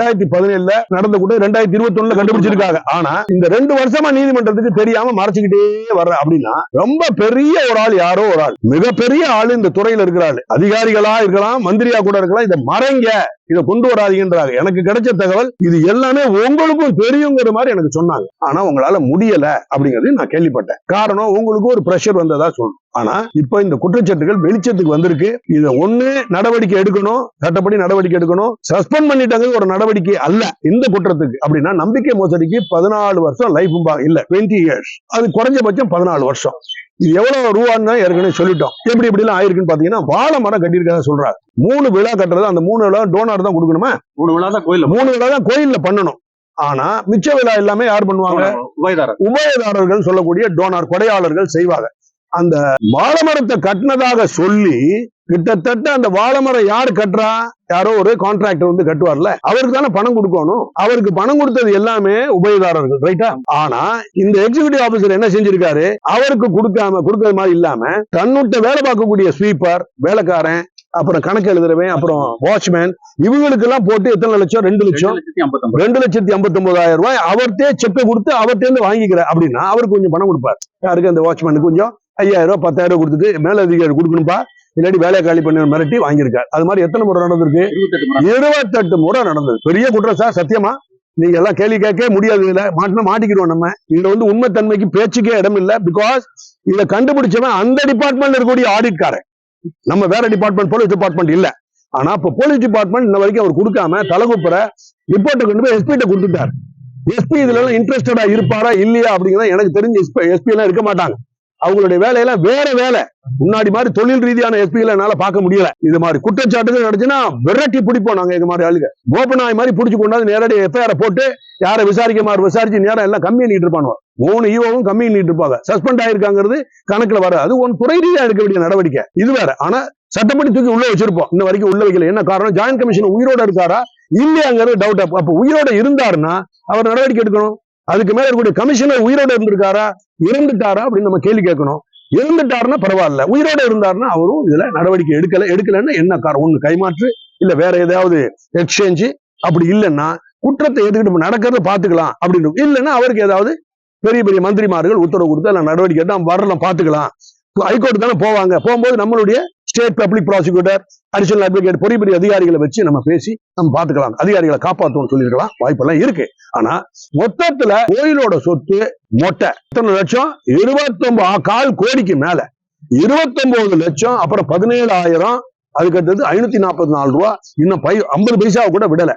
2017 நடந்த கூட 2021 கண்டுபிடிச்சிருக்காங்க. ஆனா இந்த 2 வருஷமா நீதிமன்றத்துக்கு தெரியாம மறைச்சுக்கிட்டே வர்ற அப்படின்னா ரொம்ப பெரிய ஒரு ஆள், யாரோ ஒரு ஆள், மிகப்பெரிய ஆளு இந்த துறையில இருக்கிற ஆளு, அதிகாரிகளா இருக்கலாம், மந்திரியா கூட இருக்கலாம், இதை மறைங்க, இதை கொண்டு வராதீங்கன்றாங்க. எனக்கு கிடைச்ச தகவல் இது எல்லாமே உங்களுக்கும் தெரியுங்கிற மாதிரி எனக்கு சொன்னாங்க. ஆனா உங்களால முடியல அப்படிங்கறது நான் கேள்விப்பட்டேன். காரணம், உங்களுக்கு ஒரு பிரஷர் வந்ததா சொல்லணும். ஆனா இப்ப இந்த குற்றச்சாட்டுகள் வெளிச்சத்துக்கு வந்திருக்கு. இதை ஒண்ணு நடவடிக்கை எடுக்கணும், சட்டப்படி நடவடிக்கை எடுக்கணும். சஸ்பெண்ட் பண்ணிட்டாங்க ஒரு நடவடிக்கை அல்ல இந்த குற்றத்துக்கு. அப்படின்னா நம்பிக்கை மோசடிக்கு 14 வருஷம் லைஃப் இல்ல 20 இயர்ஸ், அது குறைஞ்சபட்சம் 14 வருஷம். இது எவ்வளவு ரூபான்னு ஏற்கனவே சொல்லிட்டோம். எப்படி இப்படி எல்லாம் ஆயிருக்குன்னு பாத்தீங்கன்னா, வாழை மரம் கட்டியிருக்காங்க சொல்றாங்க. 3 விழா கட்டுறது, அந்த 3 விழா டோனார் தான் கொடுக்கணுமா? 3 விழா தான் கோயில்ல பண்ணணும். ஆனா மிச்ச விழா எல்லாமே யார் பண்ணுவாங்க? உபயதாரர்கள் சொல்லக்கூடிய டோனார், கொடையாளர்கள் செய்வாங்க. அந்த வாழை மரத்தை கட்டினதாக சொல்லி கிட்டத்தட்ட அந்த வாழை மரம் யாரு கட்டுறா? யாரோ ஒரு கான்ட்ராக்டர் வந்து கட்டுவார்ல, அவருக்கு தானே பணம் கொடுக்கணும். அவருக்கு பணம் கொடுத்தது எல்லாமே உபயதாரர்கள், ரைட்டா? ஆனா இந்த எக்ஸிகியூட்டிவ் ஆபீசர் என்ன செஞ்சிருக்காரு? அவருக்கு கொடுக்கறது மாதிரி இல்லாம தன்னுட்ட வேலை பார்க்கக்கூடிய ஸ்வீப்பர், வேலைக்காரன், அப்புறம் கணக்கு எழுதுறவன், அப்புறம் வாட்ச்மேன், இவங்களுக்கு எல்லாம் போட்டு எத்தனை லட்சம்? 2,59,000 ரூபாய் அவர்த்தே செப்பை கொடுத்து அவர்த்தே வாங்கிக்கிற. அப்படின்னா அவருக்கு கொஞ்சம் பணம் கொடுப்பார். யாருக்கு? அந்த வாட்ச்மேனுக்கு கொஞ்சம் 5,000 ரூபாய் 10,000 கொடுத்துட்டு மேலதிகாரி கொடுக்கணும்பா, இல்லாட்டி வேலையை காலி பண்ணி மிரட்டி வாங்கியிருக்காரு. அது மாதிரி எத்தனை முறை நடந்திருக்கு? 28 முறை நடந்தது. பெரிய குற்றம் சார், சத்தியமா. நீங்க எல்லாம் கேள்வி கேட்க முடியாது. இதுல மாட்டிக்கிறோம் நம்ம. இதுல வந்து உண்மைத்தன்மைக்கு பேச்சுக்கே இடம் இல்ல. பிகாஸ் இதை கண்டுபிடிச்சவன் அந்த டிபார்ட்மெண்ட்ல இருக்கக்கூடிய ஆடிட்காரன். நம்ம வேற டிபார்ட்மெண்ட், போலீஸ் டிபார்ட்மெண்ட் இல்ல. ஆனா இப்ப போலீஸ் டிபார்ட்மெண்ட் இன்ன வரைக்கும் அவர் கொடுக்காம தலைகுப்புற ரிப்போர்ட்டை கொண்டு போய் எஸ்பி கிட்ட கொடுத்துட்டாரு. எஸ்பி இதுல எல்லாம் இன்ட்ரெஸ்டடா இருப்பாரா இல்லையா அப்படிங்கிறத எனக்கு தெரிஞ்சு எஸ்பி எல்லாம் இருக்க மாட்டாங்க. அவங்களுடைய வேலையெல்லாம் வேற வேலை. முன்னாடி மாதிரி தொழில் ரீதியான எஸ்பிகளை என்னால பார்க்க முடியல. இது மாதிரி குற்றச்சாட்டுகள் நடந்துச்சுன்னா விரட்டி பிடிப்போம் நாங்க. எங்க மாதிரி ஆளுங்க கோபநாய் மாதிரி பிடிச்சு கொண்டாந்து நேரடி எஃப்ஐஆர் போட்டு யாரை விசாரிச்சு நேரம் எல்லாம் கம்மி பண்ணிட்டு இருப்பாங்க. 3 ஈவோவும் கம்மி பண்ணிட்டு இருப்பாங்க. சஸ்பெண்ட் ஆயிருக்காங்கிறது கணக்குல வர, அது ஒன் துறை ரீதியா எடுக்க வேண்டிய நடவடிக்கை. இது வேற. ஆனா சட்டப்படி தூக்கி உள்ள வச்சிருப்போம். இன்ன வரைக்கும் உள்ள வைக்கல. என்ன காரணம்? ஜாயின்ட் கமிஷன் உயிரோட இருக்காரா இல்லையாங்கிறது டவுட். அப்ப உயிரோட இருந்தாருன்னா அவர் நடவடிக்கை எடுக்கணும். அதுக்கு மேல இருக்கக்கூடிய கமிஷனர் உயிரோட இருந்திருக்காரா, இறந்துட்டாரா அப்படின்னு நம்ம கேள்வி கேட்கணும். இறந்துட்டாருன்னா பரவாயில்ல, உயிரோட இருந்தாருன்னா அவரும் இதுல நடவடிக்கை எடுக்கலன்னா என்ன காரணம்? ஒண்ணு கைமாற்று, இல்ல வேற ஏதாவது எக்ஸ்சேஞ்சு. அப்படி இல்லைன்னா குற்றத்தை எதுக்கிட்டு நடக்கிறத பாத்துக்கலாம் அப்படின்னு. இல்லைன்னா அவருக்கு ஏதாவது பெரிய பெரிய மந்திரிமார்கள் உத்தரவு கொடுத்து எல்லாம் நடவடிக்கை எடுத்து வரலாம், பாத்துக்கலாம். ஹைகோர்ட் தானே போவாங்க. போகும்போது நம்மளுடைய state public prosecutor, additional advocate, பெரிய பெரிய அதிகாரிகளை வச்சு நம்ம பேசி நம்ம பாத்துக்கலாம். அதிகாரிகளை காப்பாற்றணும்னு சொல்லியிருக்கலாம். வாய்ப்பெல்லாம் இருக்கு. ஆனா மொத்தத்துல கோயிலோட சொத்து மொட்டை எத்தனை லட்சம்? 29 கோடிக்கு மேல. 29 லட்சம், அப்புறம் 17,000, அதுக்கு அடுத்தது 544 ரூபாய், இன்னும் 50 பைசா கூட விடல.